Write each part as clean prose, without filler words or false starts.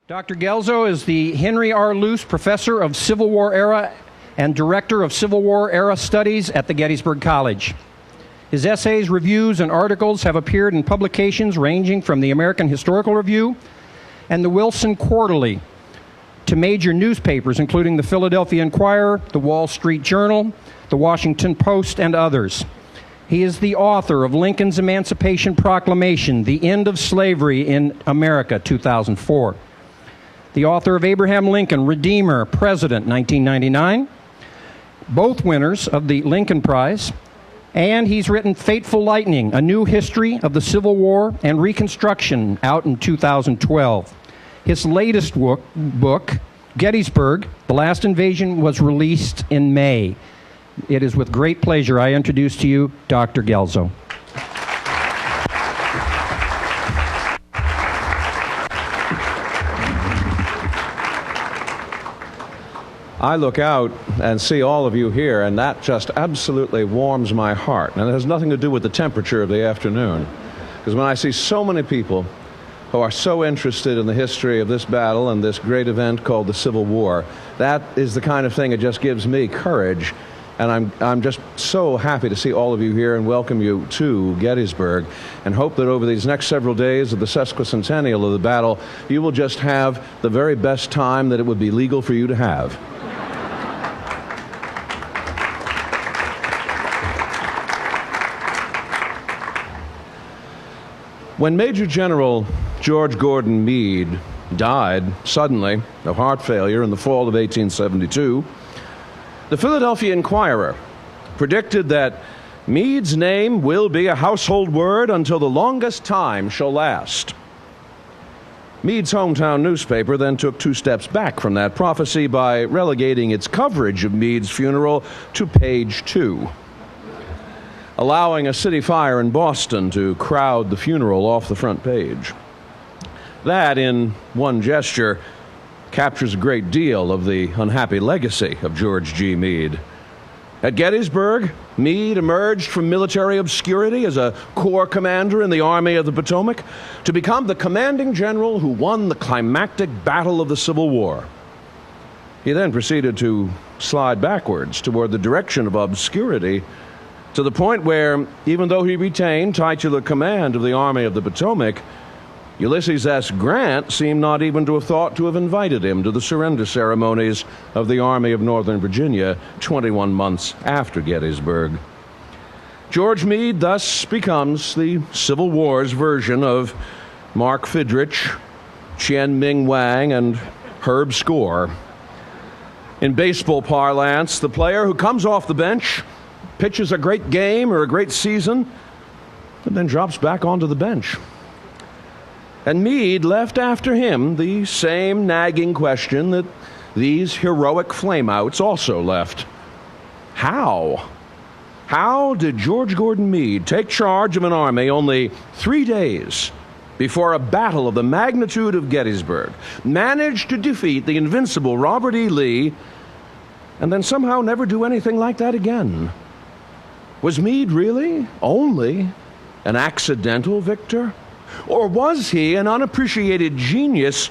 Dr. Guelzo is the Henry R. Luce Professor of Civil War Era and Director of Civil War Era Studies at the Gettysburg College. His essays, reviews, and articles have appeared in publications ranging from the American Historical Review and the Wilson Quarterly to major newspapers including the Philadelphia Inquirer, the Wall Street Journal, the Washington Post, and others. He is the author of Lincoln's Emancipation Proclamation, The End of Slavery in America, 2004. The author of Abraham Lincoln, Redeemer, President, 1999, both winners of the Lincoln Prize, and he's written Fateful Lightning, A New History of the Civil War and Reconstruction, out in 2012. His latest book, Gettysburg, The Last Invasion, was released in May. It is with great pleasure I introduce to you Dr. Guelzo. I look out and see all of you here, and that just absolutely warms my heart. And it has nothing to do with the temperature of the afternoon. Because when I see so many people who are so interested in the history of this battle and this great event called the Civil War, that is the kind of thing that just gives me courage. And I'm just so happy to see all of you here and welcome you to Gettysburg, and hope that over these next several days of the sesquicentennial of the battle, you will just have the very best time that it would be legal for you to have. When Major General George Gordon Meade died suddenly of heart failure in the fall of 1872, the Philadelphia Inquirer predicted that Meade's name will be a household word until the longest time shall last. Meade's hometown newspaper then took two steps back from that prophecy by relegating its coverage of Meade's funeral to page 2. Allowing a city fire in Boston to crowd the funeral off the front page. That, in one gesture, captures a great deal of the unhappy legacy of George G. Meade. At Gettysburg, Meade emerged from military obscurity as a corps commander in the Army of the Potomac to become the commanding general who won the climactic battle of the Civil War. He then proceeded to slide backwards toward the direction of obscurity, to the point where, even though he retained titular command of the Army of the Potomac, Ulysses S. Grant seemed not even to have thought to have invited him to the surrender ceremonies of the Army of Northern Virginia 21 months after Gettysburg. George Meade thus becomes the Civil War's version of Mark Fidrich, Chien Ming Wang, and Herb Score. In baseball parlance, the player who comes off the bench, pitches a great game or a great season, and then drops back onto the bench. And Meade left after him the same nagging question that these heroic flameouts also left. How? How did George Gordon Meade take charge of an army only 3 days before a battle of the magnitude of Gettysburg, manage to defeat the invincible Robert E. Lee, and then somehow never do anything like that again? Was Meade really only an accidental victor? Or was he an unappreciated genius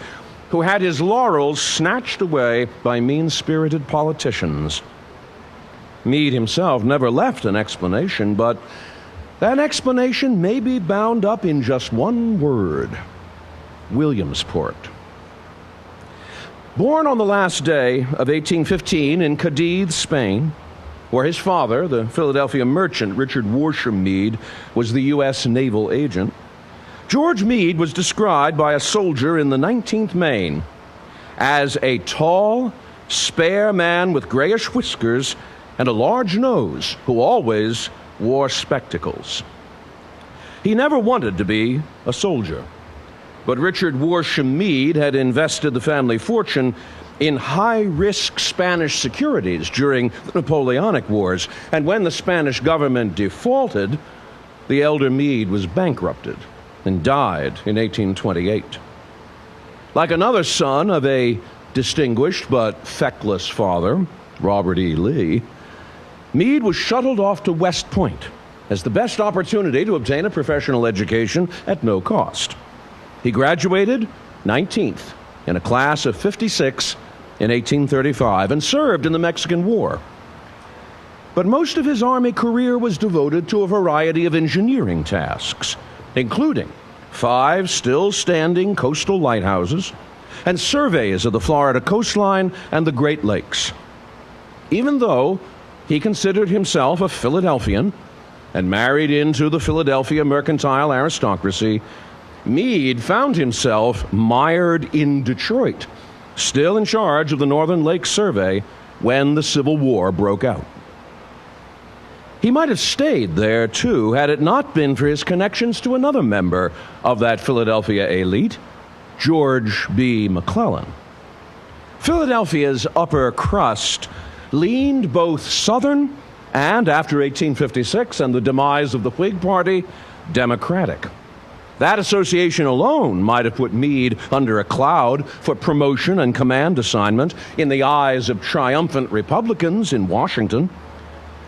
who had his laurels snatched away by mean-spirited politicians? Meade himself never left an explanation, but that explanation may be bound up in just one word: Williamsport. Born on the last day of 1815 in Cadiz, Spain, where his father, the Philadelphia merchant Richard Worsham Meade, was the U.S. naval agent, George Meade was described by a soldier in the 19th Maine as a tall, spare man with grayish whiskers and a large nose who always wore spectacles. He never wanted to be a soldier, but Richard Worsham Meade had invested the family fortune in high-risk Spanish securities during the Napoleonic Wars, and when the Spanish government defaulted, the elder Meade was bankrupted and died in 1828. Like another son of a distinguished but feckless father, Robert E. Lee, Meade was shuttled off to West Point as the best opportunity to obtain a professional education at no cost. He graduated 19th in a class of 56 in 1835 and served in the Mexican War. But most of his Army career was devoted to a variety of engineering tasks, including 5 still-standing coastal lighthouses and surveys of the Florida coastline and the Great Lakes. Even though he considered himself a Philadelphian and married into the Philadelphia mercantile aristocracy, Meade found himself mired in Detroit, still in charge of the Northern Lakes Survey when the Civil War broke out. He might have stayed there, too, had it not been for his connections to another member of that Philadelphia elite, George B. McClellan. Philadelphia's upper crust leaned both Southern and, after 1856 and the demise of the Whig Party, Democratic. That association alone might have put Meade under a cloud for promotion and command assignment in the eyes of triumphant Republicans in Washington.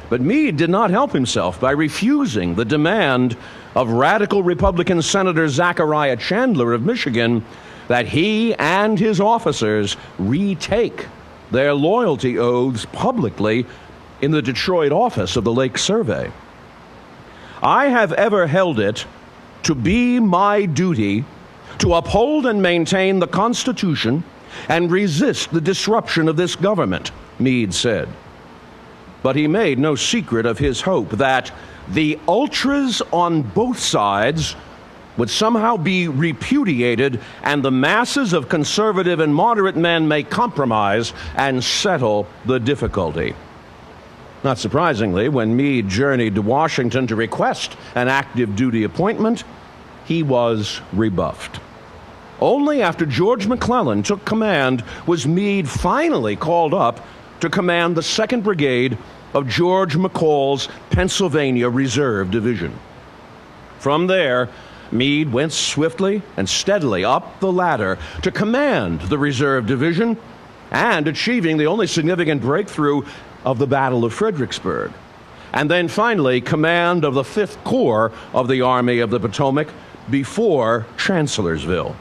But Meade did not help himself by refusing the demand of radical Republican Senator Zachariah Chandler of Michigan that he and his officers retake their loyalty oaths publicly in the Detroit office of the Lake Survey. I have ever held it to be my duty to uphold and maintain the Constitution and resist the disruption of this government, Meade said. But he made no secret of his hope that the ultras on both sides would somehow be repudiated and the masses of conservative and moderate men may compromise and settle the difficulty. Not surprisingly, when Meade journeyed to Washington to request an active duty appointment, he was rebuffed. Only after George McClellan took command was Meade finally called up to command the 2nd Brigade of George McCall's Pennsylvania Reserve Division. From there, Meade went swiftly and steadily up the ladder to command the Reserve Division and achieving the only significant breakthrough of the Battle of Fredericksburg, and then finally command of the 5th Corps of the Army of the Potomac before Chancellorsville.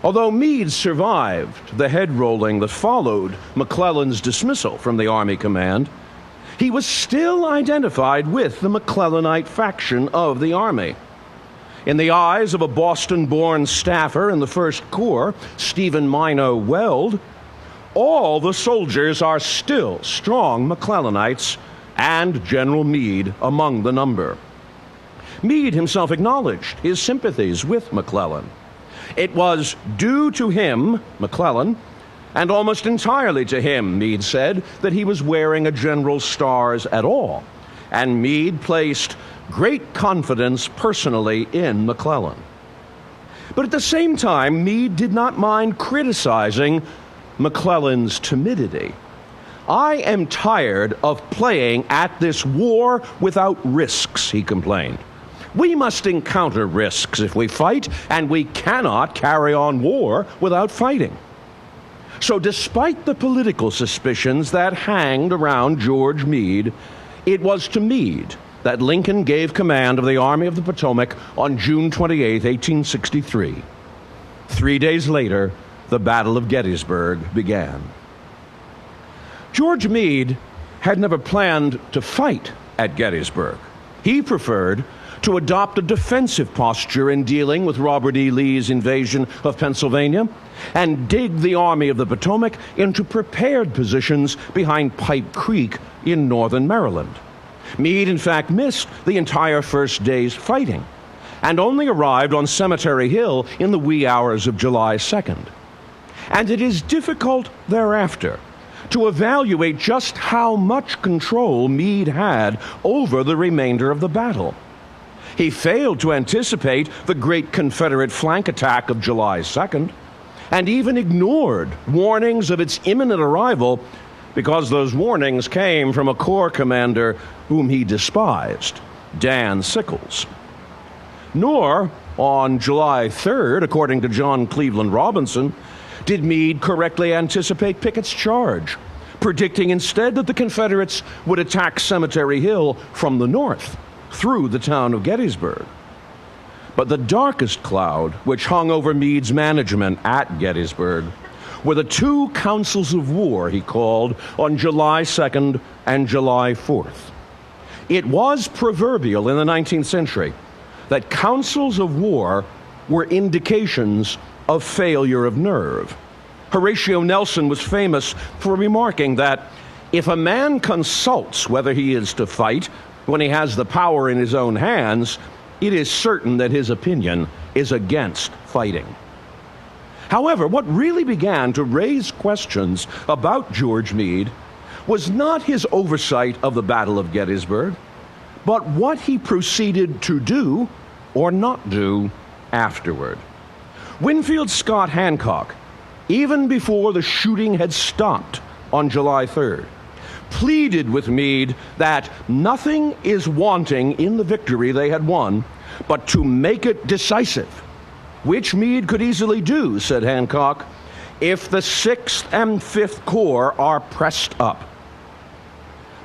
Although Meade survived the head-rolling that followed McClellan's dismissal from the Army command, he was still identified with the McClellanite faction of the Army. In the eyes of a Boston-born staffer in the 1st Corps, Stephen Minot Weld, all the soldiers are still strong McClellanites, and General Meade among the number. Meade himself acknowledged his sympathies with McClellan. It was due to him, McClellan, and almost entirely to him, Meade said, that he was wearing a general's stars at all, and Meade placed great confidence personally in McClellan. But at the same time, Meade did not mind criticizing McClellan's timidity. I am tired of playing at this war without risks, he complained. We must encounter risks if we fight, and we cannot carry on war without fighting. So despite the political suspicions that hanged around George Meade, it was to Meade that Lincoln gave command of the Army of the Potomac on June 28, 1863. 3 days later, the Battle of Gettysburg began. George Meade had never planned to fight at Gettysburg. He preferred to adopt a defensive posture in dealing with Robert E. Lee's invasion of Pennsylvania and dig the Army of the Potomac into prepared positions behind Pipe Creek in northern Maryland. Meade, in fact, missed the entire first day's fighting and only arrived on Cemetery Hill in the wee hours of July 2nd. And it is difficult thereafter to evaluate just how much control Meade had over the remainder of the battle. He failed to anticipate the great Confederate flank attack of July 2nd, and even ignored warnings of its imminent arrival because those warnings came from a Corps commander whom he despised, Dan Sickles. Nor, on July 3rd, according to John Cleveland Robinson, did Meade correctly anticipate Pickett's charge, predicting instead that the Confederates would attack Cemetery Hill from the north, through the town of Gettysburg. But the darkest cloud which hung over Meade's management at Gettysburg were the two councils of war he called on July 2nd and July 4th. It was proverbial in the 19th century that councils of war were indications of failure of nerve. Horatio Nelson was famous for remarking that if a man consults whether he is to fight when he has the power in his own hands, it is certain that his opinion is against fighting. However, what really began to raise questions about George Meade was not his oversight of the Battle of Gettysburg, but what he proceeded to do or not do afterward. Winfield Scott Hancock, even before the shooting had stopped on July 3rd, pleaded with Meade that nothing is wanting in the victory they had won, but to make it decisive, which Meade could easily do, said Hancock, if the 6th and 5th Corps are pressed up.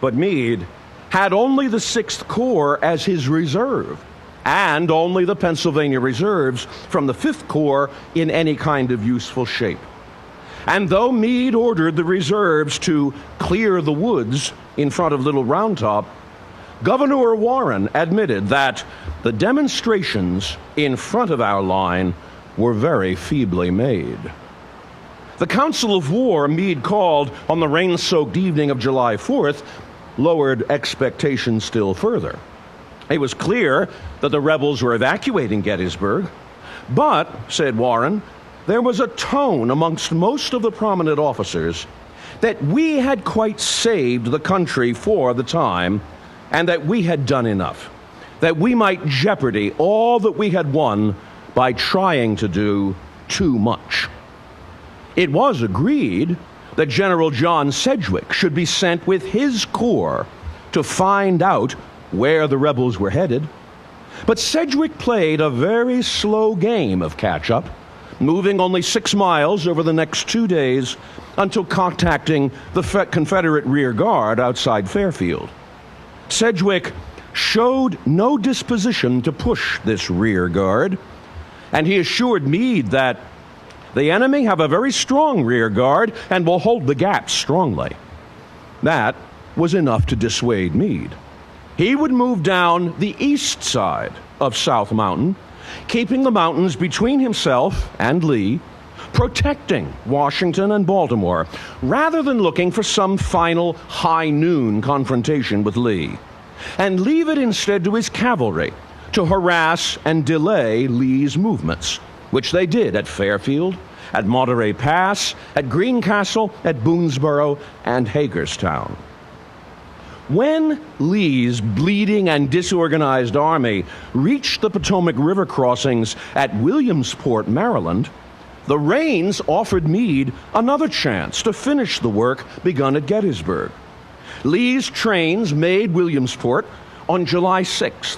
But Meade had only the 6th Corps as his reserve, and only the Pennsylvania reserves from the 5th Corps in any kind of useful shape. And though Meade ordered the reserves to clear the woods in front of Little Round Top, Governor Warren admitted that the demonstrations in front of our line were very feebly made. The council of war Meade called on the rain-soaked evening of July 4th lowered expectations still further. It was clear that the rebels were evacuating Gettysburg, but, said Warren, there was a tone amongst most of the prominent officers that we had quite saved the country for the time and that we had done enough, that we might jeopardy all that we had won by trying to do too much. It was agreed that General John Sedgwick should be sent with his corps to find out where the rebels were headed. But Sedgwick played a very slow game of catch-up, moving only 6 miles over the next 2 days until contacting the Confederate rear guard outside Fairfield. Sedgwick showed no disposition to push this rear guard, and he assured Meade that the enemy have a very strong rear guard and will hold the gaps strongly. That was enough to dissuade Meade. He would move down the east side of South Mountain, keeping the mountains between himself and Lee, protecting Washington and Baltimore, rather than looking for some final high noon confrontation with Lee, and leave it instead to his cavalry to harass and delay Lee's movements, which they did at Fairfield, at Monterey Pass, at Greencastle, at Boonesboro, and Hagerstown. When Lee's bleeding and disorganized army reached the Potomac River crossings at Williamsport, Maryland, the rains offered Meade another chance to finish the work begun at Gettysburg. Lee's trains made Williamsport on July 6th,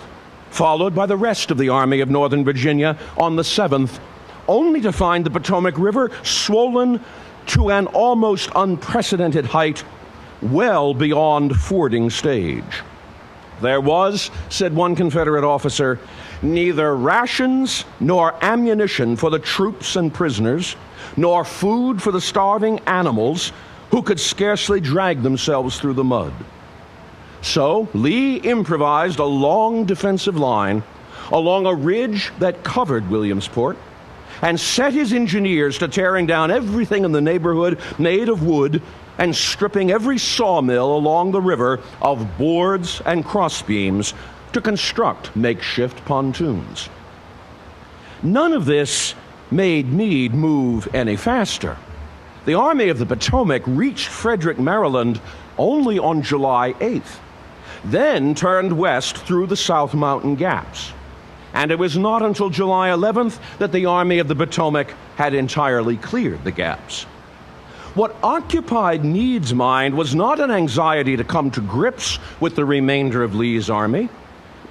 followed by the rest of the Army of Northern Virginia on the 7th, only to find the Potomac River swollen to an almost unprecedented height, well beyond fording stage. There was, said one Confederate officer, neither rations nor ammunition for the troops and prisoners, nor food for the starving animals who could scarcely drag themselves through the mud. So Lee improvised a long defensive line along a ridge that covered Williamsport and set his engineers to tearing down everything in the neighborhood made of wood and stripping every sawmill along the river of boards and crossbeams to construct makeshift pontoons. None of this made Meade move any faster. The Army of the Potomac reached Frederick, Maryland only on July 8th, then turned west through the South Mountain Gaps. And it was not until July 11th that the Army of the Potomac had entirely cleared the gaps. What occupied Meade's mind was not an anxiety to come to grips with the remainder of Lee's army,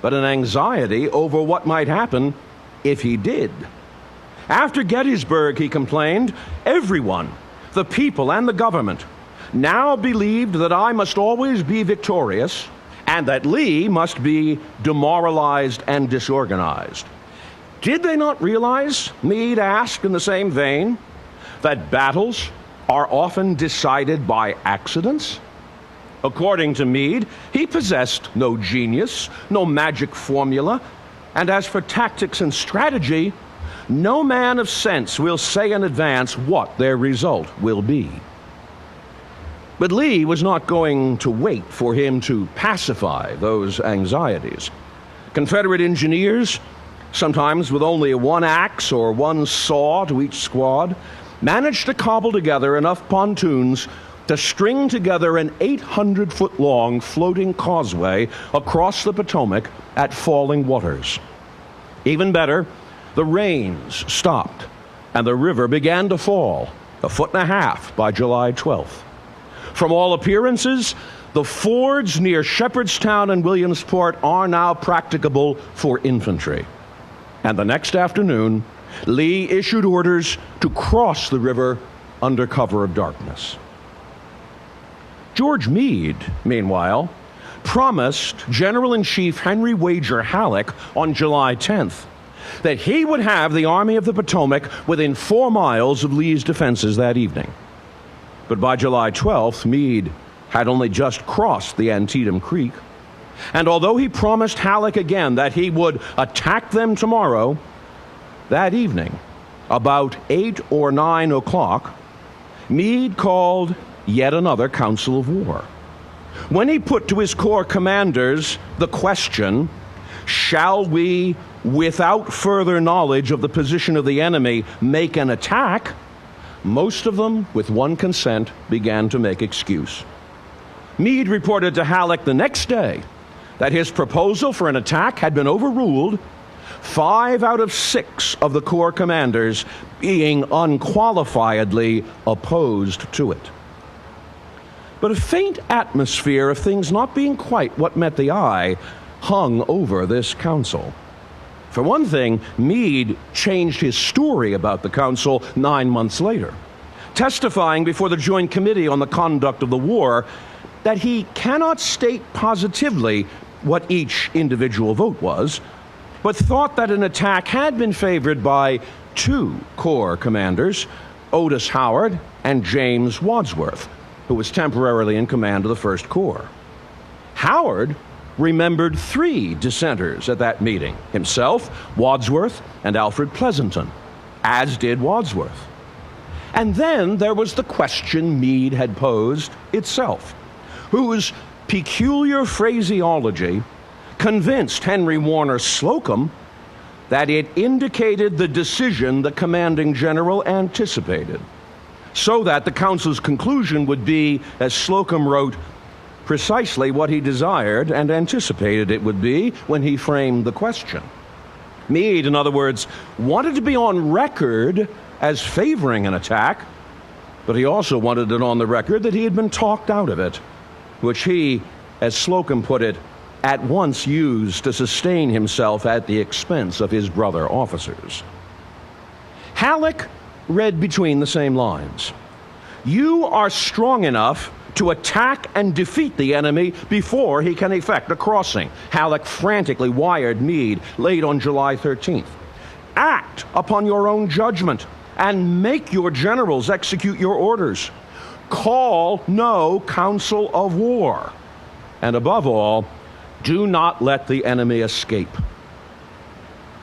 but an anxiety over what might happen if he did. After Gettysburg, he complained, everyone, the people and the government, now believed that I must always be victorious and that Lee must be demoralized and disorganized. Did they not realize, Meade asked in the same vein, that battles are often decided by accidents? According to Meade, he possessed no genius, no magic formula, and as for tactics and strategy, no man of sense will say in advance what their result will be. But Lee was not going to wait for him to pacify those anxieties. Confederate engineers, sometimes with only one axe or one saw to each squad, managed to cobble together enough pontoons to string together an 800-foot-long floating causeway across the Potomac at falling waters. Even better, the rains stopped, and the river began to fall, 1.5 feet by July 12th. From all appearances, the fords near Shepherdstown and Williamsport are now practicable for infantry. And the next afternoon, Lee issued orders to cross the river under cover of darkness. George Meade, meanwhile, promised General-in-Chief Henry Wager Halleck on July 10th that he would have the Army of the Potomac within 4 miles of Lee's defenses that evening. But by July 12th, Meade had only just crossed the Antietam Creek, and although he promised Halleck again that he would attack them tomorrow, that evening, about 8 or 9 o'clock, Meade called yet another council of war. When he put to his corps commanders the question, shall we, without further knowledge of the position of the enemy, make an attack? Most of them, with one consent, began to make excuse. Meade reported to Halleck the next day that his proposal for an attack had been overruled, 5 out of 6 of the corps commanders being unqualifiedly opposed to it. But a faint atmosphere of things not being quite what met the eye hung over this council. For one thing, Meade changed his story about the council 9 months later, testifying before the Joint Committee on the Conduct of the War that he cannot state positively what each individual vote was, but thought that an attack had been favored by 2 corps commanders, Otis Howard and James Wadsworth, who was temporarily in command of the 1st Corps. Howard remembered 3 dissenters at that meeting, himself, Wadsworth, and Alfred Pleasanton, as did Wadsworth. And then there was the question Meade had posed itself, whose peculiar phraseology convinced Henry Warner Slocum that it indicated the decision the commanding general anticipated, so that the council's conclusion would be, as Slocum wrote, precisely what he desired and anticipated it would be when he framed the question. Meade, in other words, wanted to be on record as favoring an attack, but he also wanted it on the record that he had been talked out of it, which he, as Slocum put it, at once used to sustain himself at the expense of his brother officers. Halleck read between the same lines. You are strong enough to attack and defeat the enemy before he can effect a crossing, Halleck frantically wired Meade late on July 13th. Act upon your own judgment and make your generals execute your orders. Call no council of war. And above all, do not let the enemy escape.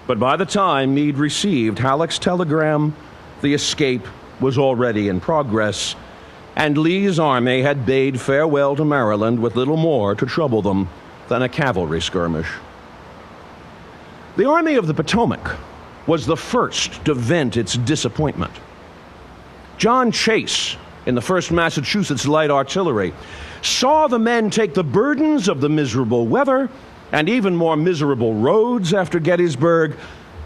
But by the time Meade received Halleck's telegram, the escape was already in progress, and Lee's army had bade farewell to Maryland with little more to trouble them than a cavalry skirmish. The Army of the Potomac was the first to vent its disappointment. John Chase, in the 1st Massachusetts Light Artillery, saw the men take the burdens of the miserable weather and even more miserable roads after Gettysburg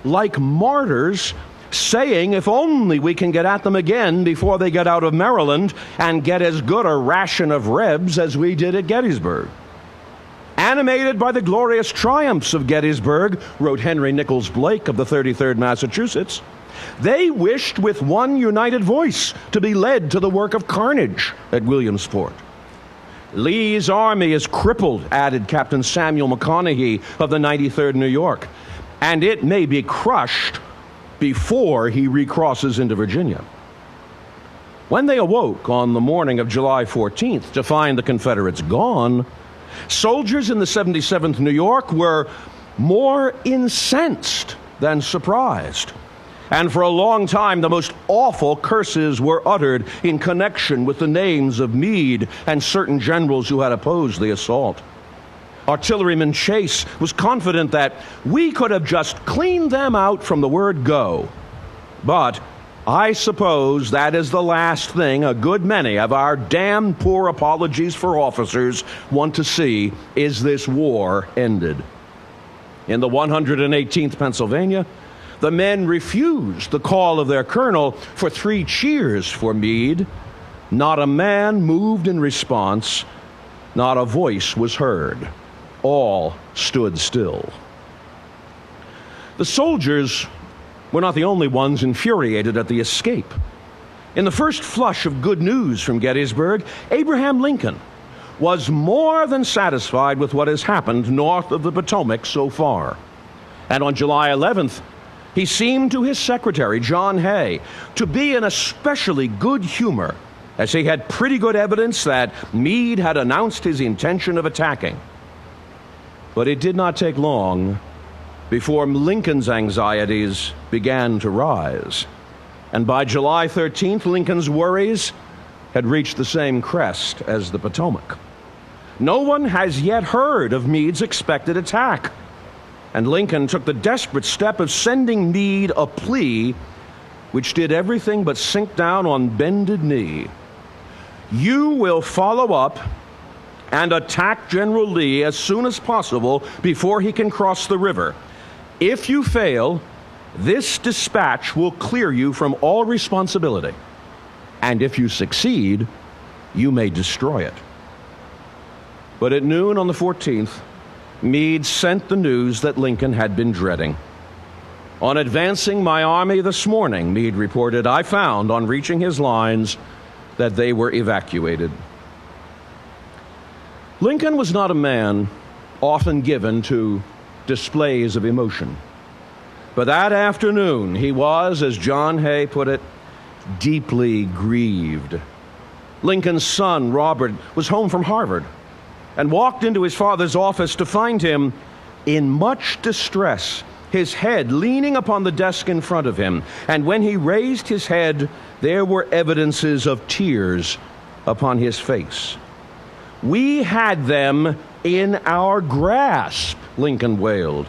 like martyrs, saying, if only we can get at them again before they get out of Maryland and get as good a ration of Rebs as we did at Gettysburg. Animated by the glorious triumphs of Gettysburg, wrote Henry Nichols Blake of the 33rd Massachusetts, they wished with one united voice to be led to the work of carnage at Williamsport. Lee's army is crippled, added Captain Samuel McConaughey of the 93rd New York, and it may be crushed before he recrosses into Virginia. When they awoke on the morning of July 14th to find the Confederates gone, soldiers in the 77th New York were more incensed than surprised. And for a long time, the most awful curses were uttered in connection with the names of Meade and certain generals who had opposed the assault. Artilleryman Chase was confident that we could have just cleaned them out from the word go. But I suppose that is the last thing a good many of our damn poor apologies for officers want to see, is this war ended. In the 118th Pennsylvania, the men refused the call of their colonel for 3 cheers for Meade. Not a man moved in response. Not a voice was heard. All stood still. The soldiers were not the only ones infuriated at the escape. In the first flush of good news from Gettysburg, Abraham Lincoln was more than satisfied with what has happened north of the Potomac so far. And on July 11th, he seemed to his secretary, John Hay, to be in especially good humor, as he had pretty good evidence that Meade had announced his intention of attacking. But it did not take long before Lincoln's anxieties began to rise. And by July 13th, Lincoln's worries had reached the same crest as the Potomac. No one has yet heard of Meade's expected attack. And Lincoln took the desperate step of sending Meade a plea which did everything but sink down on bended knee. You will follow up and attack General Lee as soon as possible before he can cross the river. If you fail, this dispatch will clear you from all responsibility. And if you succeed, you may destroy it. But at noon on the 14th, Meade sent the news that Lincoln had been dreading. On advancing my army this morning, Meade reported, I found on reaching his lines that they were evacuated. Lincoln was not a man often given to displays of emotion. But that afternoon, he was, as John Hay put it, deeply grieved. Lincoln's son, Robert, was home from Harvard and walked into his father's office to find him in much distress, his head leaning upon the desk in front of him. And when he raised his head, there were evidences of tears upon his face. We had them in our grasp, Lincoln wailed.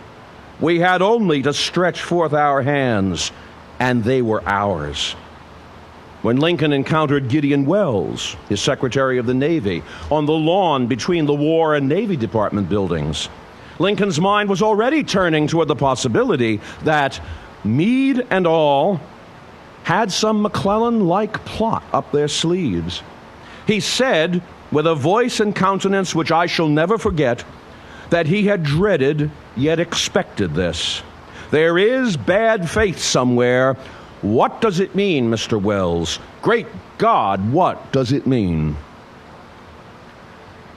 We had only to stretch forth our hands, and they were ours. When Lincoln encountered Gideon Welles, his Secretary of the Navy, on the lawn between the War and Navy Department buildings, Lincoln's mind was already turning toward the possibility that Meade and all had some McClellan-like plot up their sleeves. He said, with a voice and countenance which I shall never forget, that he had dreaded yet expected this. There is bad faith somewhere. What does it mean, Mr. Welles? Great God, what does it mean?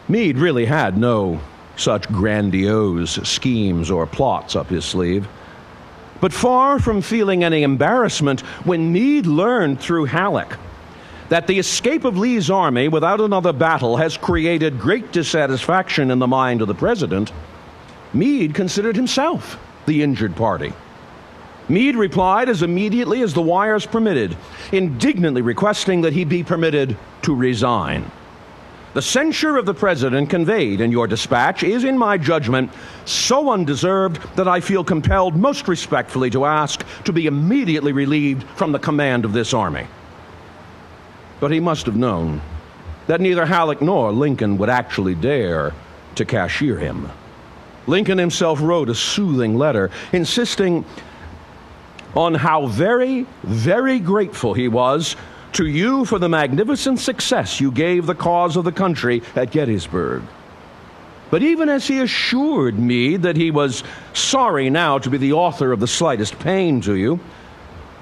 Meade really had no such grandiose schemes or plots up his sleeve. But far from feeling any embarrassment when Meade learned through Halleck that the escape of Lee's army without another battle has created great dissatisfaction in the mind of the president, Meade considered himself the injured party. Meade replied as immediately as the wires permitted, indignantly requesting that he be permitted to resign. The censure of the president conveyed in your dispatch is, in my judgment, so undeserved that I feel compelled most respectfully to ask to be immediately relieved from the command of this army. But he must have known that neither Halleck nor Lincoln would actually dare to cashier him. Lincoln himself wrote a soothing letter insisting on how very, very grateful he was to you for the magnificent success you gave the cause of the country at Gettysburg. But even as he assured me that he was sorry now to be the author of the slightest pain to you,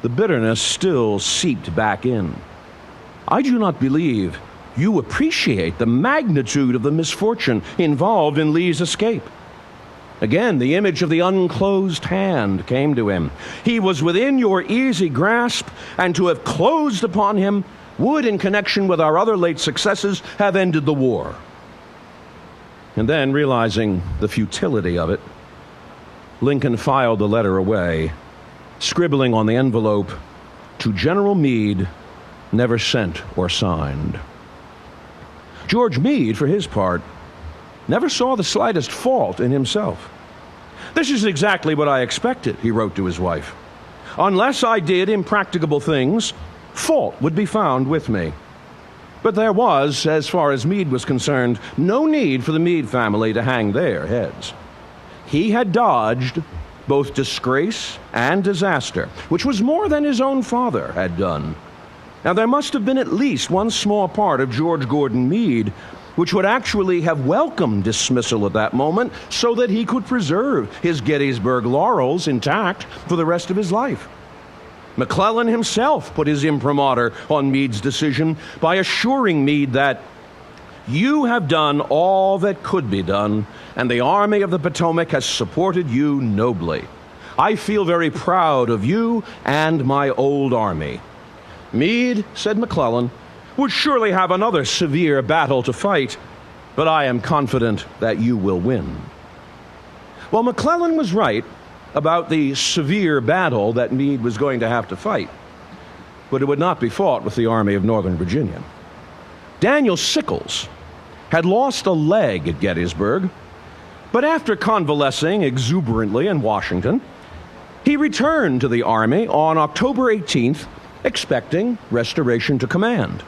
the bitterness still seeped back in. I do not believe you appreciate the magnitude of the misfortune involved in Lee's escape. Again, the image of the unclosed hand came to him. He was within your easy grasp, and to have closed upon him would, in connection with our other late successes, have ended the war. And then, realizing the futility of it, Lincoln filed the letter away, scribbling on the envelope, "To General Meade, never sent or signed." George Meade, for his part, never saw the slightest fault in himself. "This is exactly what I expected," he wrote to his wife. "Unless I did impracticable things, fault would be found with me." But there was, as far as Meade was concerned, no need for the Meade family to hang their heads. He had dodged both disgrace and disaster, which was more than his own father had done. Now, there must have been at least one small part of George Gordon Meade which would actually have welcomed dismissal at that moment so that he could preserve his Gettysburg laurels intact for the rest of his life. McClellan himself put his imprimatur on Meade's decision by assuring Meade that "You have done all that could be done, and the Army of the Potomac has supported you nobly. I feel very proud of you and my old army." Meade, said McClellan, would surely have another severe battle to fight, but I am confident that you will win. Well, McClellan was right about the severe battle that Meade was going to have to fight, but it would not be fought with the Army of Northern Virginia. Daniel Sickles had lost a leg at Gettysburg, but after convalescing exuberantly in Washington, he returned to the Army on October 18th, expecting restoration to command.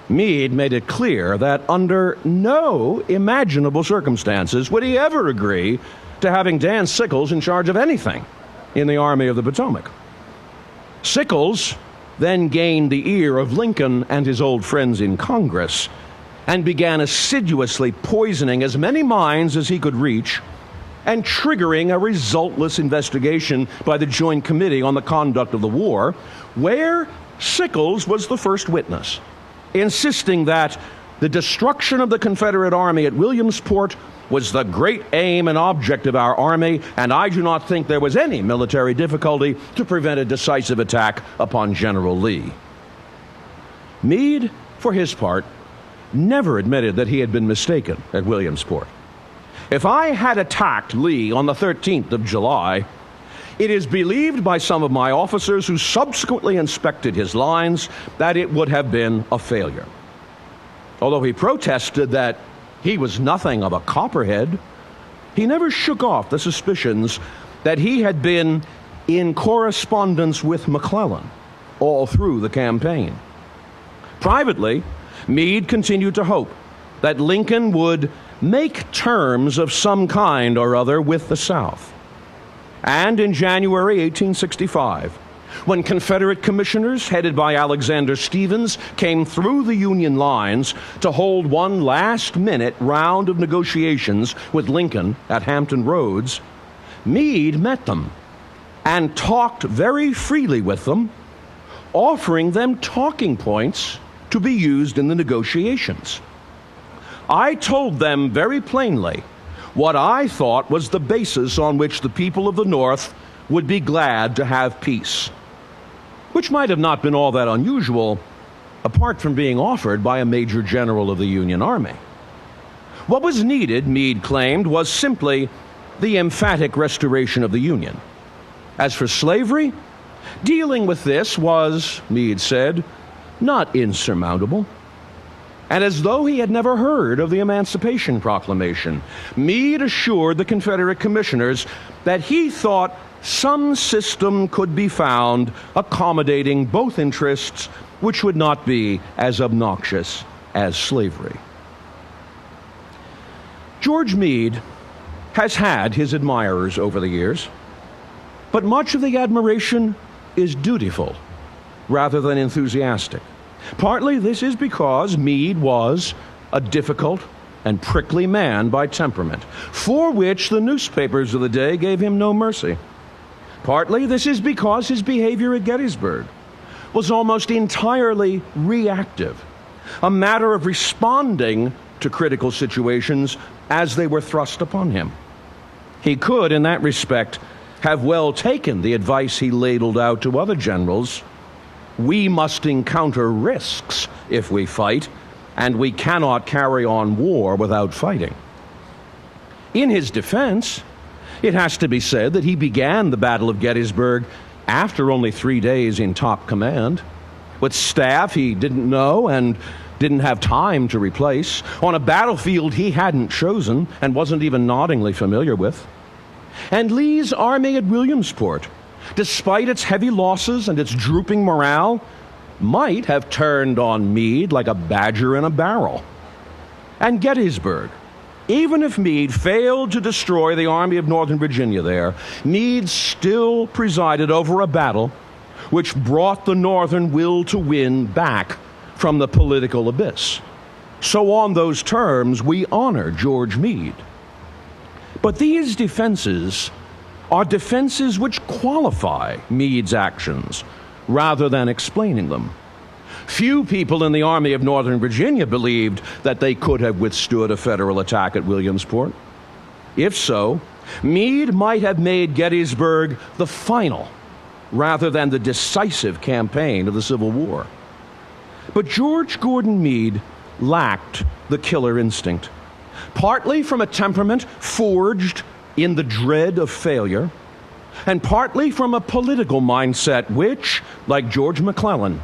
Meade made it clear that under no imaginable circumstances would he ever agree to having Dan Sickles in charge of anything in the Army of the Potomac. Sickles then gained the ear of Lincoln and his old friends in Congress and began assiduously poisoning as many minds as he could reach and triggering a resultless investigation by the Joint Committee on the Conduct of the War, where Sickles was the first witness, insisting that the destruction of the Confederate Army at Williamsport was the great aim and object of our army, and I do not think there was any military difficulty to prevent a decisive attack upon General Lee. Meade, for his part, never admitted that he had been mistaken at Williamsport. "If I had attacked Lee on the 13th of July, it is believed by some of my officers who subsequently inspected his lines that it would have been a failure." Although he protested that he was nothing of a copperhead, he never shook off the suspicions that he had been in correspondence with McClellan all through the campaign. Privately, Meade continued to hope that Lincoln would make terms of some kind or other with the South. And in January 1865, when Confederate commissioners headed by Alexander Stephens came through the Union lines to hold one last-minute round of negotiations with Lincoln at Hampton Roads, Meade met them and talked very freely with them, offering them talking points to be used in the negotiations. "I told them very plainly what I thought was the basis on which the people of the North would be glad to have peace," which might have not been all that unusual, apart from being offered by a major general of the Union Army. What was needed, Meade claimed, was simply the emphatic restoration of the Union. As for slavery, dealing with this was, Meade said, not insurmountable. And as though he had never heard of the Emancipation Proclamation, Meade assured the Confederate commissioners that he thought some system could be found accommodating both interests, which would not be as obnoxious as slavery. George Meade has had his admirers over the years, but much of the admiration is dutiful rather than enthusiastic. Partly this is because Meade was a difficult and prickly man by temperament, for which the newspapers of the day gave him no mercy. Partly this is because his behavior at Gettysburg was almost entirely reactive, a matter of responding to critical situations as they were thrust upon him. He could, in that respect, have well taken the advice he ladled out to other generals. We must encounter risks if we fight, and we cannot carry on war without fighting. In his defense, it has to be said that he began the Battle of Gettysburg after only 3 days in top command, with staff he didn't know and didn't have time to replace, on a battlefield he hadn't chosen and wasn't even noddingly familiar with. And Lee's army at Williamsport, despite its heavy losses and its drooping morale, might have turned on Meade like a badger in a barrel. And Gettysburg, even if Meade failed to destroy the Army of Northern Virginia there, Meade still presided over a battle which brought the Northern will to win back from the political abyss. So on those terms, we honor George Meade. But these defenses are defenses which qualify Meade's actions rather than explaining them. Few people in the Army of Northern Virginia believed that they could have withstood a Federal attack at Williamsport. If so, Meade might have made Gettysburg the final rather than the decisive campaign of the Civil War. But George Gordon Meade lacked the killer instinct, partly from a temperament forged in the dread of failure, and partly from a political mindset which, like George McClellan,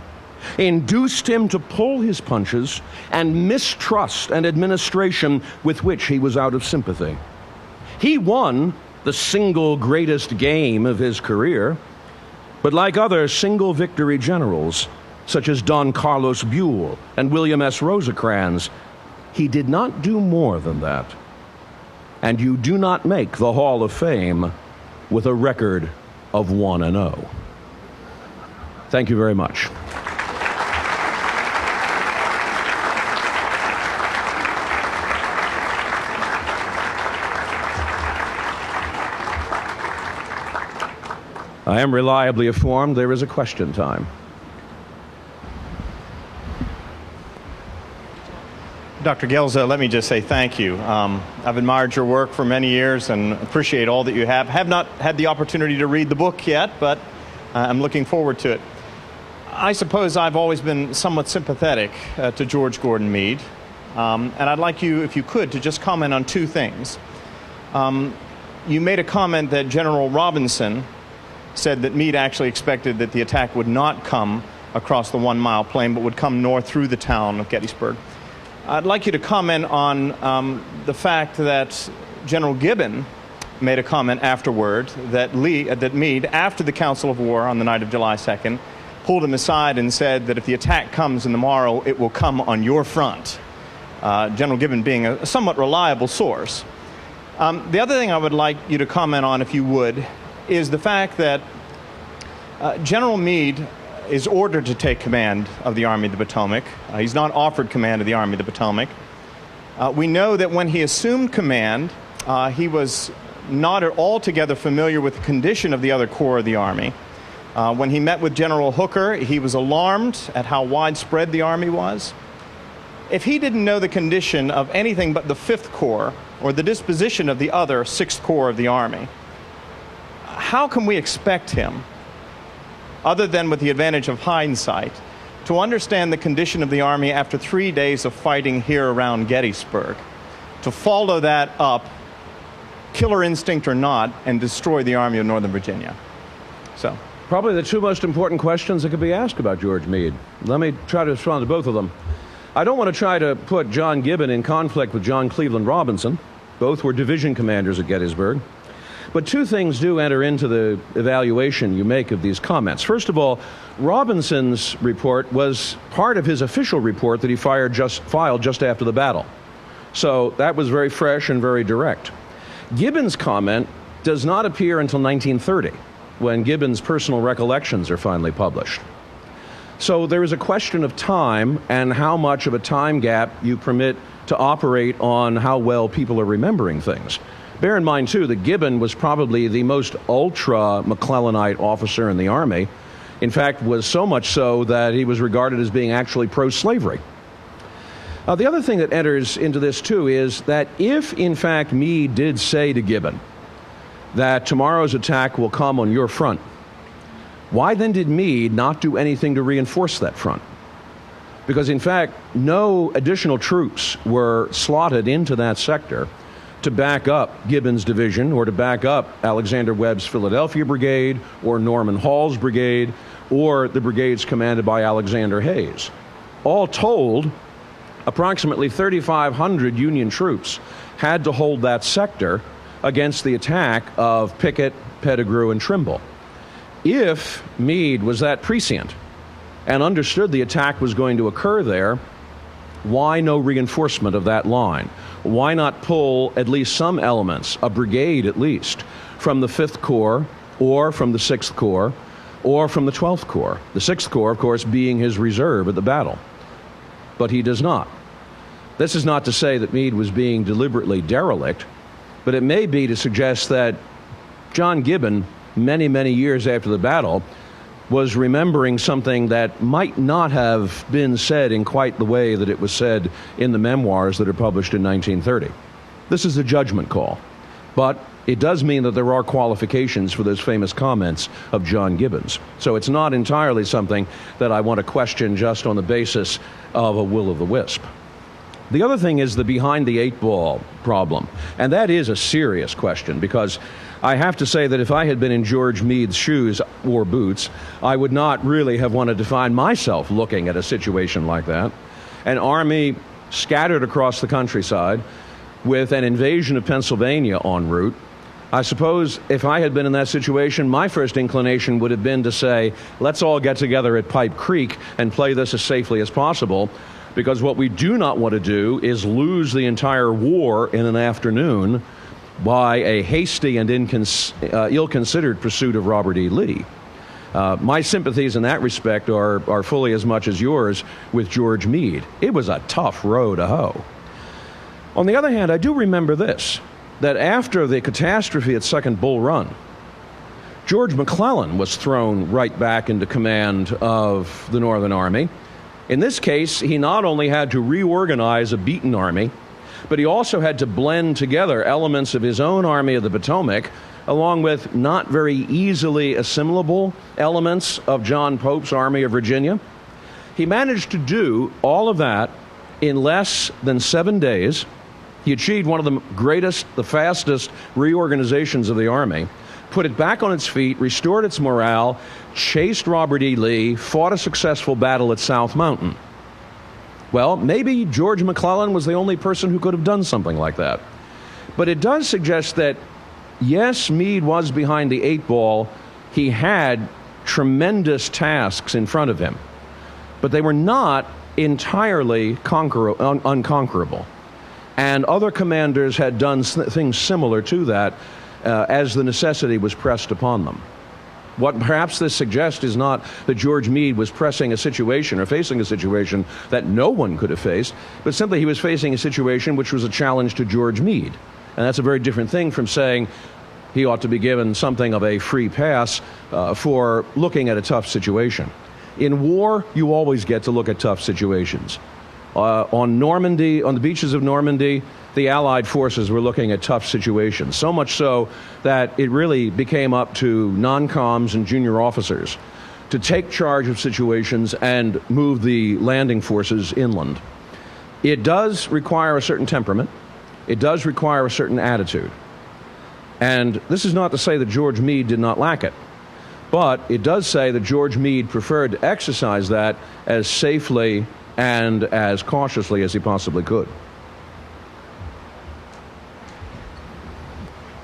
induced him to pull his punches and mistrust an administration with which he was out of sympathy. He won the single greatest game of his career, but like other single victory generals, such as Don Carlos Buell and William S. Rosecrans, he did not do more than that. And you do not make the Hall of Fame with a record of 1-0. Thank you very much. I am reliably informed there is a question time. Dr. Guelzo, let me just say thank you. I've admired your work for many years and appreciate all that you have. Have not had the opportunity to read the book yet, but I'm looking forward to it. I suppose I've always been somewhat sympathetic to George Gordon Meade, and I'd like you, if you could, to just comment on two things. You made a comment that General Robinson said that Meade actually expected that the attack would not come across the 1 mile plain, but would come north through the town of Gettysburg. I'd like you to comment on the fact that General Gibbon made a comment afterward that Meade, after the Council of War on the night of July 2nd, pulled him aside and said that if the attack comes in the morrow, it will come on your front. General Gibbon being a somewhat reliable source. The other thing I would like you to comment on, if you would, is the fact that General Meade is ordered to take command of the Army of the Potomac. He's not offered command of the Army of the Potomac. We know that when he assumed command, he was not altogether familiar with the condition of the other corps of the Army. When he met with General Hooker, he was alarmed at how widespread the Army was. If he didn't know the condition of anything but the 5th Corps or the disposition of the other 6th Corps of the Army, how can we expect him, other than with the advantage of hindsight, to understand the condition of the Army after 3 days of fighting here around Gettysburg, to follow that up, killer instinct or not, and destroy the Army of Northern Virginia? So, Probably the two most important questions that could be asked about George Meade. Let me try to respond to both of them. I don't want to try to put John Gibbon in conflict with John Cleveland Robinson. Both were division commanders at Gettysburg. But two things do enter into the evaluation you make of these comments. First of all, Robinson's report was part of his official report that he filed just after the battle. So that was very fresh and very direct. Gibbon's comment does not appear until 1930, when Gibbon's personal recollections are finally published. So there is a question of time and how much of a time gap you permit to operate on how well people are remembering things. Bear in mind, too, that Gibbon was probably the most ultra-McClellanite officer in the Army. In fact, was so much so that he was regarded as being actually pro-slavery. The other thing that enters into this, too, is that if, in fact, Meade did say to Gibbon that tomorrow's attack will come on your front. Why then did Meade not do anything to reinforce that front? Because, in fact, no additional troops were slotted into that sector to back up Gibbon's division or to back up Alexander Webb's Philadelphia Brigade or Norman Hall's brigade or the brigades commanded by Alexander Hayes. All told, approximately 3,500 Union troops had to hold that sector against the attack of Pickett, Pettigrew, and Trimble. If Meade was that prescient and understood the attack was going to occur there, why no reinforcement of that line? Why not pull at least some elements, a brigade at least, from the 5th Corps or from the 6th Corps or from the 12th Corps? The 6th Corps, of course, being his reserve at the battle. But he does not. This is not to say that Meade was being deliberately derelict, but it may be to suggest that John Gibbon, many, many years after the battle, was remembering something that might not have been said in quite the way that it was said in the memoirs that are published in 1930. This is a judgment call, but it does mean that there are qualifications for those famous comments of John Gibbon's. So it's not entirely something that I want to question just on the basis of a will-o'-the-wisp. The other thing is the behind the 8-ball problem, and that is a serious question, because I have to say that if I had been in George Meade's shoes or boots, I would not really have wanted to find myself looking at a situation like that. An army scattered across the countryside with an invasion of Pennsylvania en route. I suppose if I had been in that situation, my first inclination would have been to say, let's all get together at Pipe Creek and play this as safely as possible, because what we do not want to do is lose the entire war in an afternoon by a hasty and ill-considered pursuit of Robert E. Lee. My sympathies in that respect are fully as much as yours with George Meade. It was a tough row to hoe. On the other hand, I do remember this, that after the catastrophe at Second Bull Run, George McClellan was thrown right back into command of the Northern Army. In this case, he not only had to reorganize a beaten army, but he also had to blend together elements of his own Army of the Potomac, along with not very easily assimilable elements of John Pope's Army of Virginia. He managed to do all of that in less than 7 days. He achieved one of the greatest, the fastest reorganizations of the Army, put it back on its feet, restored its morale, chased Robert E. Lee, fought a successful battle at South Mountain. Well, maybe George McClellan was the only person who could have done something like that. But it does suggest that, yes, Meade was behind the 8-ball. He had tremendous tasks in front of him, but they were not entirely unconquerable. And other commanders had done things similar to that as the necessity was pressed upon them. What perhaps this suggests is not that George Meade was pressing a situation or facing a situation that no one could have faced, but simply he was facing a situation which was a challenge to George Meade. And that's a very different thing from saying he ought to be given something of a free pass for looking at a tough situation. In war, you always get to look at tough situations. On Normandy, on the beaches of Normandy, the Allied forces were looking at tough situations, so much so that it really became up to non-coms and junior officers to take charge of situations and move the landing forces inland. It does require a certain temperament. It does require a certain attitude. And this is not to say that George Meade did not lack it, but it does say that George Meade preferred to exercise that as safely and as cautiously as he possibly could.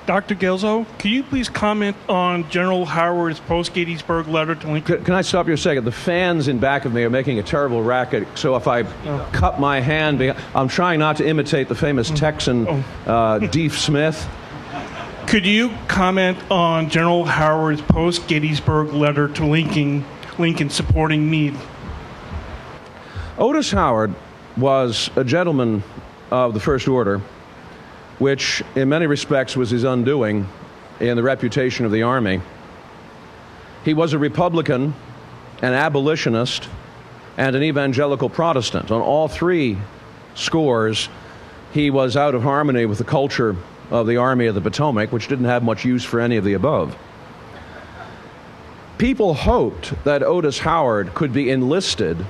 Dr. Guelzo, can you please comment on General Howard's post-Gettysburg letter to Lincoln? Can I stop you a second? The fans in back of me are making a terrible racket, so if I cut my hand, I'm trying not to imitate the famous Texan Deef Smith. Could you comment on General Howard's post-Gettysburg letter to Lincoln supporting Meade? Otis Howard was a gentleman of the First Order, which in many respects was his undoing in the reputation of the Army. He was a Republican, an abolitionist, and an evangelical Protestant. On all three scores, he was out of harmony with the culture of the Army of the Potomac, which didn't have much use for any of the above. People hoped that Otis Howard could be enlisted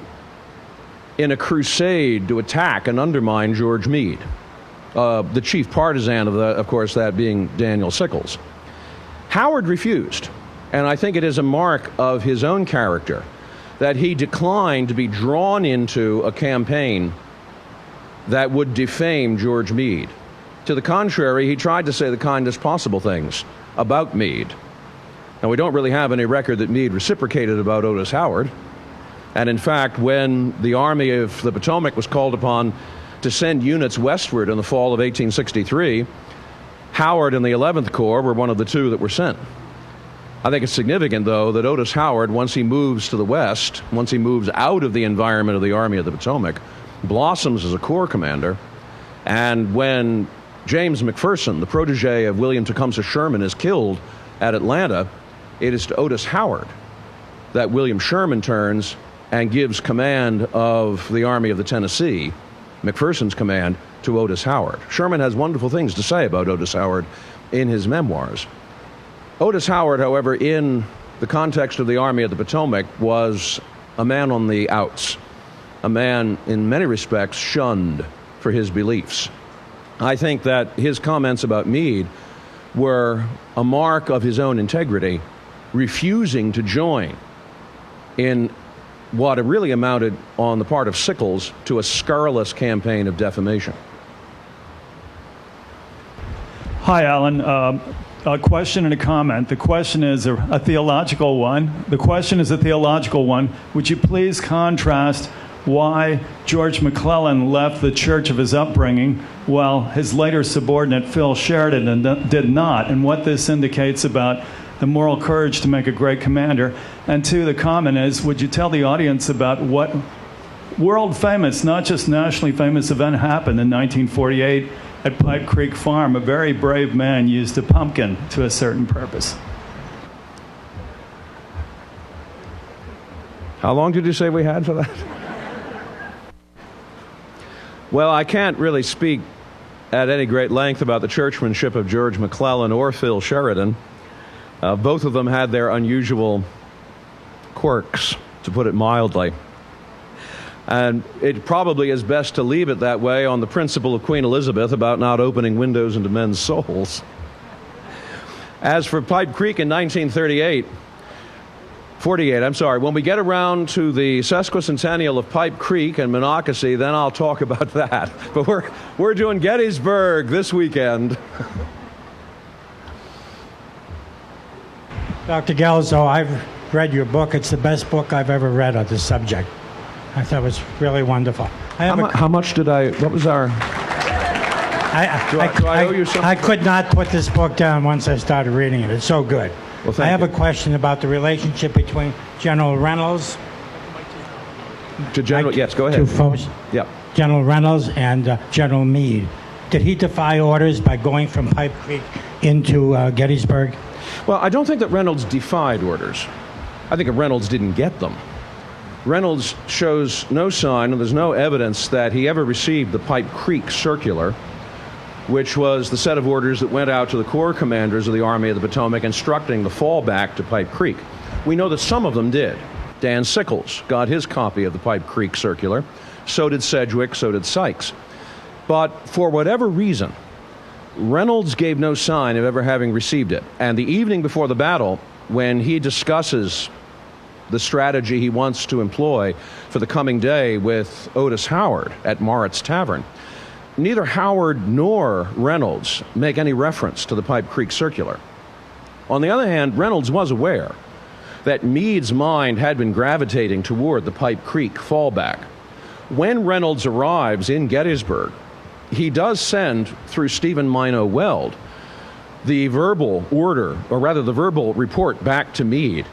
in a crusade to attack and undermine George Meade, the chief partisan of course, that being Daniel Sickles. Howard refused, and I think it is a mark of his own character that he declined to be drawn into a campaign that would defame George Meade. To the contrary, he tried to say the kindest possible things about Meade. Now, we don't really have any record that Meade reciprocated about Otis Howard. And in fact, when the Army of the Potomac was called upon to send units westward in the fall of 1863, Howard and the 11th Corps were one of the two that were sent. I think it's significant, though, that Otis Howard, once he moves to the west, once he moves out of the environment of the Army of the Potomac, blossoms as a Corps commander. And when James McPherson, the protege of William Tecumseh Sherman, is killed at Atlanta, it is to Otis Howard that William Sherman turns and gives command of the Army of the Tennessee, McPherson's command, to Otis Howard. Sherman has wonderful things to say about Otis Howard in his memoirs. Otis Howard, however, in the context of the Army of the Potomac, was a man on the outs, a man in many respects shunned for his beliefs. I think that his comments about Meade were a mark of his own integrity, refusing to join in what really amounted on the part of Sickles to a scurrilous campaign of defamation. Hi, Alan. A question and a comment. The question is a theological one. Would you please contrast why George McClellan left the church of his upbringing while his later subordinate Phil Sheridan did not, and what this indicates about the moral courage to make a great commander? And two, the comment is, would you tell the audience about what world famous, not just nationally famous event happened in 1948 at Pipe Creek Farm? A very brave man used a pumpkin to a certain purpose. How long did you say we had for that? Well, I can't really speak at any great length about the churchmanship of George McClellan or Phil Sheridan. Both of them had their unusual quirks, to put it mildly. And it probably is best to leave it that way on the principle of Queen Elizabeth about not opening windows into men's souls. As for Pipe Creek in 1948, when we get around to the sesquicentennial of Pipe Creek and Monocacy, then I'll talk about that. But we're doing Gettysburg this weekend. Dr. Guelzo, I've read your book. It's the best book I've ever read on this subject. I thought it was really wonderful. How much did what was our... Do I owe you something? I could not put this book down once I started reading it. It's so good. Well, I have a question about the relationship between General Reynolds... Yes, go ahead. Two folks. Yeah. General Reynolds and General Meade. Did he defy orders by going from Pipe Creek into Gettysburg? Well, I don't think that Reynolds defied orders. I think Reynolds didn't get them. Reynolds shows no sign, and there's no evidence that he ever received the Pipe Creek Circular, which was the set of orders that went out to the Corps commanders of the Army of the Potomac instructing the fallback to Pipe Creek. We know that some of them did. Dan Sickles got his copy of the Pipe Creek Circular. So did Sedgwick, so did Sykes. But for whatever reason, Reynolds gave no sign of ever having received it. And the evening before the battle, when he discusses the strategy he wants to employ for the coming day with Otis Howard at Moritz Tavern, neither Howard nor Reynolds make any reference to the Pipe Creek Circular. On the other hand, Reynolds was aware that Meade's mind had been gravitating toward the Pipe Creek fallback. When Reynolds arrives in Gettysburg, he does send, through Stephen Minot Weld, the verbal order, or rather the verbal report back to Meade.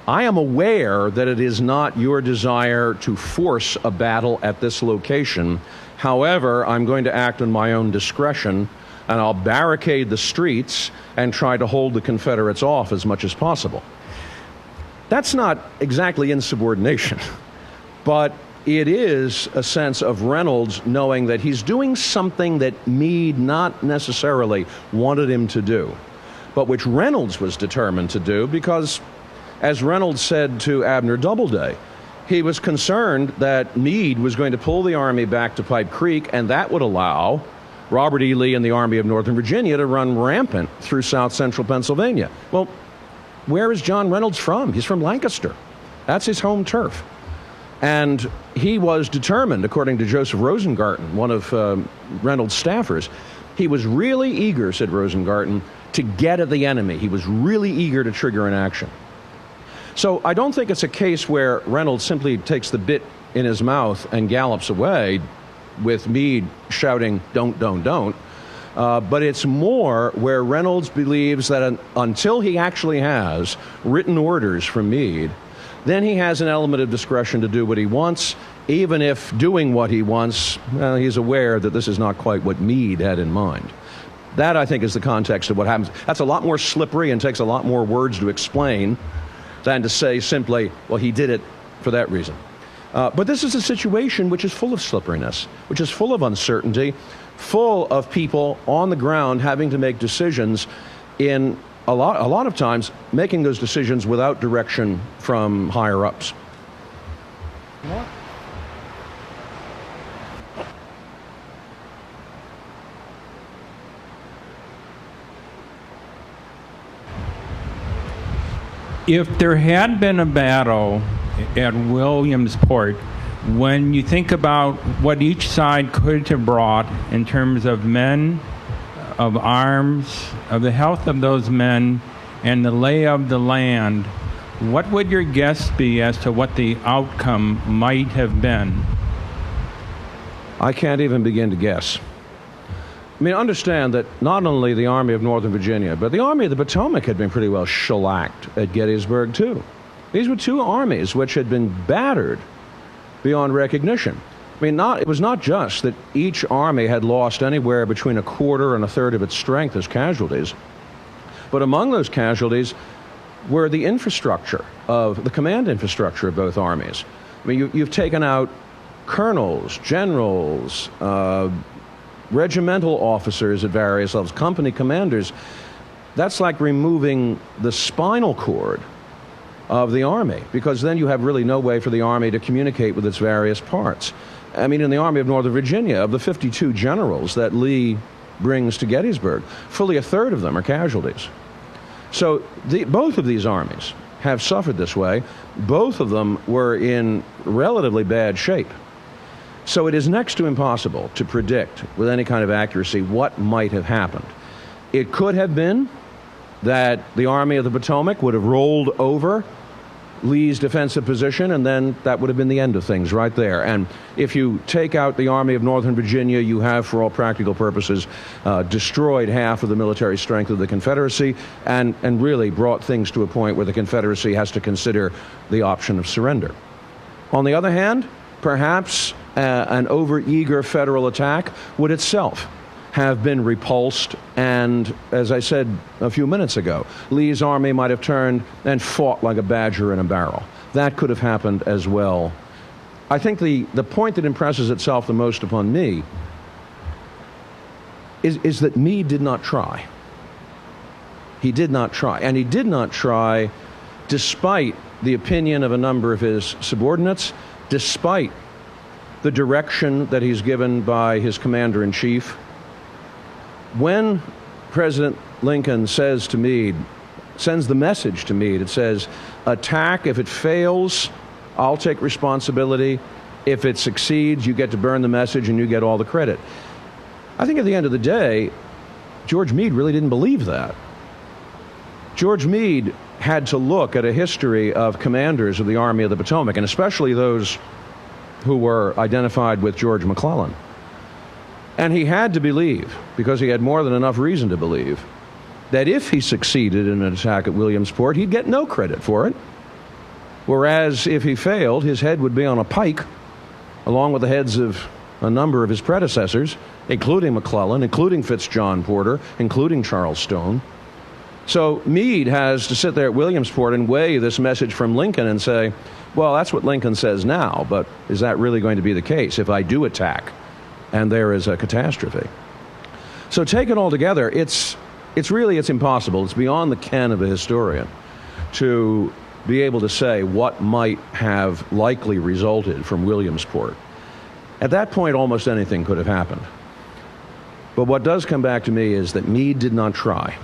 I am aware that it is not your desire to force a battle at this location. However, I'm going to act on my own discretion, and I'll barricade the streets and try to hold the Confederates off as much as possible. That's not exactly insubordination, but it is a sense of Reynolds knowing that he's doing something that Meade not necessarily wanted him to do, but which Reynolds was determined to do because, as Reynolds said to Abner Doubleday, he was concerned that Meade was going to pull the Army back to Pipe Creek, and that would allow Robert E. Lee and the Army of Northern Virginia to run rampant through south central Pennsylvania. Well, where is John Reynolds from? He's from Lancaster. That's his home turf. And he was determined, according to Joseph Rosengarten, one of Reynolds' staffers, he was really eager, said Rosengarten, to get at the enemy. He was really eager to trigger an action. So I don't think it's a case where Reynolds simply takes the bit in his mouth and gallops away with Meade shouting, don't, don't, don't. But it's more where Reynolds believes that until he actually has written orders from Meade, then he has an element of discretion to do what he wants, even if doing what he wants, he's aware that this is not quite what Meade had in mind. That, I think, is the context of what happens. That's a lot more slippery and takes a lot more words to explain than to say simply, well, he did it for that reason. But this is a situation which is full of slipperiness, which is full of uncertainty, full of people on the ground having to make decisions in a lot of times making those decisions without direction from higher ups. If there had been a battle at Williamsport, when you think about what each side could have brought in terms of men, of arms, of the health of those men, and the lay of the land, what would your guess be as to what the outcome might have been? I can't even begin to guess. I mean, understand that not only the Army of Northern Virginia, but the Army of the Potomac had been pretty well shellacked at Gettysburg, too. These were two armies which had been battered beyond recognition. I mean, it was not just that each army had lost anywhere between a quarter and a third of its strength as casualties, but among those casualties were the infrastructure of the command infrastructure of both armies. I mean, you've taken out colonels, generals, regimental officers at various levels, company commanders. That's like removing the spinal cord of the Army, because then you have really no way for the Army to communicate with its various parts. I mean, in the Army of Northern Virginia, of the 52 generals that Lee brings to Gettysburg, fully a third of them are casualties. So both of these armies have suffered this way. Both of them were in relatively bad shape. So it is next to impossible to predict with any kind of accuracy what might have happened. It could have been that the Army of the Potomac would have rolled over Lee's defensive position, and then that would have been the end of things right there. And if you take out the Army of Northern Virginia, you have, for all practical purposes, destroyed half of the military strength of the Confederacy and really brought things to a point where the Confederacy has to consider the option of surrender. On the other hand, perhaps an overeager federal attack would itself have been repulsed, and as I said a few minutes ago, Lee's army might have turned and fought like a badger in a barrel. That could have happened as well. I think the point that impresses itself the most upon me is that Meade did not try. He did not try, and he did not try despite the opinion of a number of his subordinates, despite the direction that he's given by his commander-in-chief. When President Lincoln says to Meade, sends the message to Meade, it says, attack. If it fails, I'll take responsibility. If it succeeds, you get to burn the message and you get all the credit. I think at the end of the day, George Meade really didn't believe that. George Meade had to look at a history of commanders of the Army of the Potomac, and especially those who were identified with George McClellan. And he had to believe, because he had more than enough reason to believe, that if he succeeded in an attack at Williamsport, he'd get no credit for it. Whereas if he failed, his head would be on a pike, along with the heads of a number of his predecessors, including McClellan, including Fitz John Porter, including Charles Stone. So Meade has to sit there at Williamsport and weigh this message from Lincoln and say, well, that's what Lincoln says now, but is that really going to be the case if I do attack and there is a catastrophe? So taken all together, it's impossible. It's beyond the ken of a historian to be able to say what might have likely resulted from Williamsport. At that point, almost anything could have happened. But what does come back to me is that Meade did not try.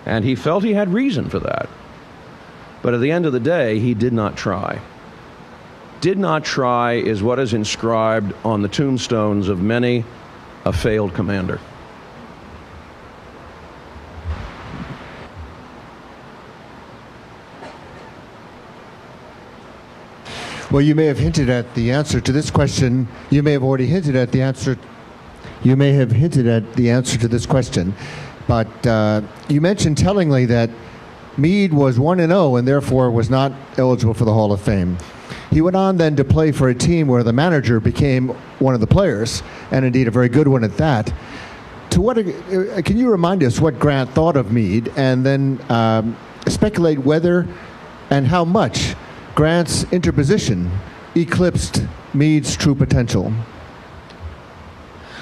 And he felt he had reason for that. But at the end of the day, he did not try. Did not try is what is inscribed on the tombstones of many a failed commander. Well, you may have hinted at the answer to this question. You may have already hinted at the answer. You may have hinted at the answer to this question. But you mentioned tellingly that Meade was 1-0 and therefore was not eligible for the Hall of Fame. He went on then to play for a team where the manager became one of the players, and indeed a very good one at that. Can you remind us what Grant thought of Meade, and then speculate whether and how much Grant's interposition eclipsed Meade's true potential?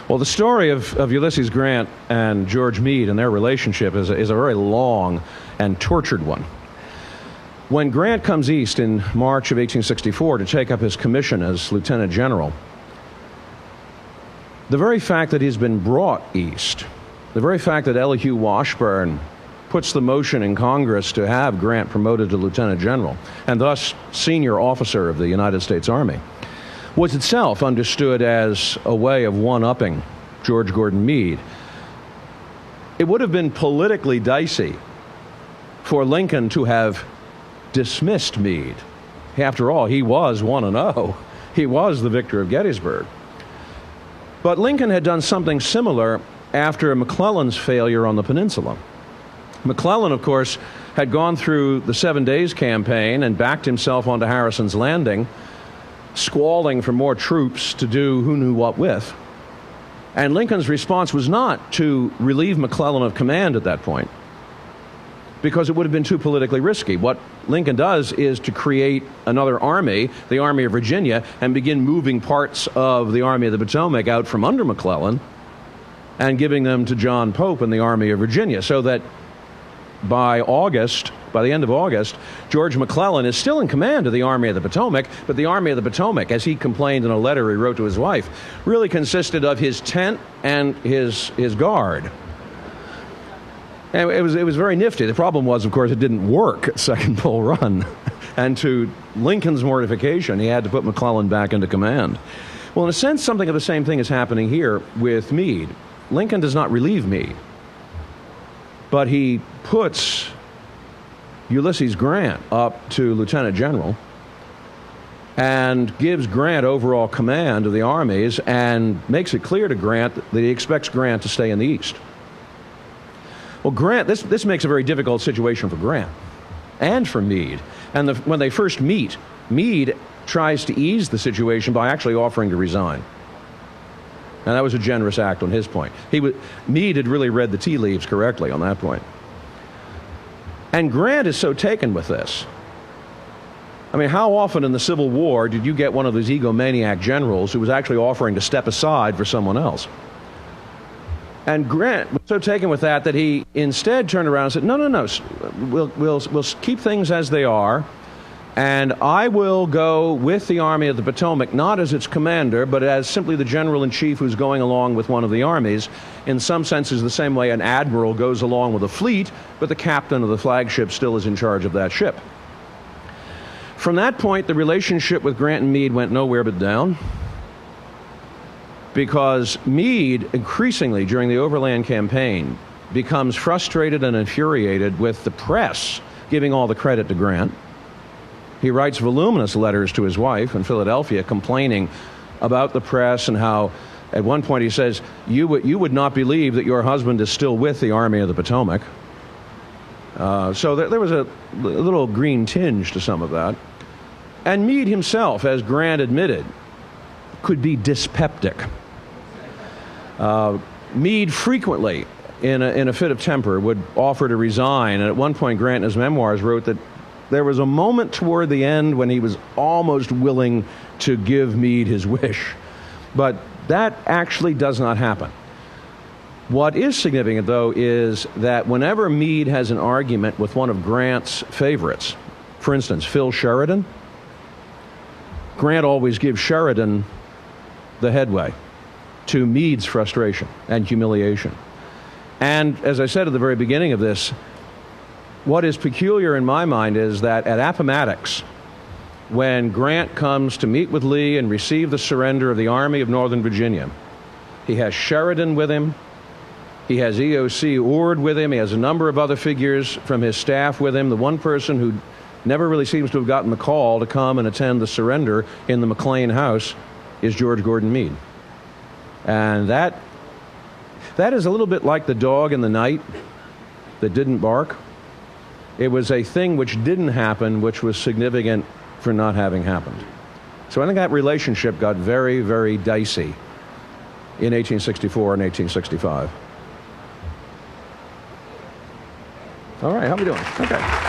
Well, the story of Ulysses Grant and George Meade and their relationship is a very long and tortured one. When Grant comes east in March of 1864 to take up his commission as lieutenant general, the very fact that he's been brought east, the very fact that Elihu Washburn puts the motion in Congress to have Grant promoted to lieutenant general, and thus senior officer of the United States Army, was itself understood as a way of one-upping George Gordon Meade. It would have been politically dicey for Lincoln to have dismissed Meade. After all, he was 1-0. He was the victor of Gettysburg. But Lincoln had done something similar after McClellan's failure on the peninsula. McClellan, of course, had gone through the 7 Days campaign and backed himself onto Harrison's Landing, squalling for more troops to do who knew what with. And Lincoln's response was not to relieve McClellan of command at that point, because it would have been too politically risky. What Lincoln does is to create another army, the Army of Virginia, and begin moving parts of the Army of the Potomac out from under McClellan and giving them to John Pope and the Army of Virginia, so that by the end of August, George McClellan is still in command of the Army of the Potomac, but the Army of the Potomac, as he complained in a letter he wrote to his wife, really consisted of his tent and his guard. And it was very nifty. The problem was, of course, it didn't work at Second Bull Run. And to Lincoln's mortification, he had to put McClellan back into command. Well, in a sense, something of the same thing is happening here with Meade. Lincoln does not relieve Meade, but he puts Ulysses Grant up to lieutenant general and gives Grant overall command of the armies and makes it clear to Grant that he expects Grant to stay in the east. Well, Grant, this makes a very difficult situation for Grant and for Meade. And when they first meet, Meade tries to ease the situation by actually offering to resign. And that was a generous act on his point. Meade had really read the tea leaves correctly on that point. And Grant is so taken with this. I mean, how often in the Civil War did you get one of those egomaniac generals who was actually offering to step aside for someone else? And Grant was so taken with that he instead turned around and said, no, we'll keep things as they are, and I will go with the Army of the Potomac, not as its commander, but as simply the general-in-chief who's going along with one of the armies. In some senses, the same way an admiral goes along with a fleet, but the captain of the flagship still is in charge of that ship. From that point, the relationship with Grant and Meade went nowhere but down, because Meade, increasingly during the Overland Campaign, becomes frustrated and infuriated with the press giving all the credit to Grant. He writes voluminous letters to his wife in Philadelphia complaining about the press, and how at one point he says, you would not believe that your husband is still with the Army of the Potomac. So there was a little green tinge to some of that. And Meade himself, as Grant admitted, could be dyspeptic. Meade frequently in a fit of temper, would offer to resign. And at one point, Grant, in his memoirs, wrote that there was a moment toward the end when he was almost willing to give Meade his wish. But that actually does not happen. What is significant, though, is that whenever Meade has an argument with one of Grant's favorites, for instance, Phil Sheridan, Grant always gives Sheridan the headway to Meade's frustration and humiliation. And as I said at the very beginning of this, what is peculiar in my mind is that at Appomattox, when Grant comes to meet with Lee and receive the surrender of the Army of Northern Virginia, he has Sheridan with him, he has EOC Ord with him, he has a number of other figures from his staff with him. The one person who never really seems to have gotten the call to come and attend the surrender in the McLean house is George Gordon Meade. And that is a little bit like the dog in the night that didn't bark. It was a thing which didn't happen, which was significant for not having happened. So I think that relationship got very, very dicey in 1864 and 1865. All right, how are we doing? Okay.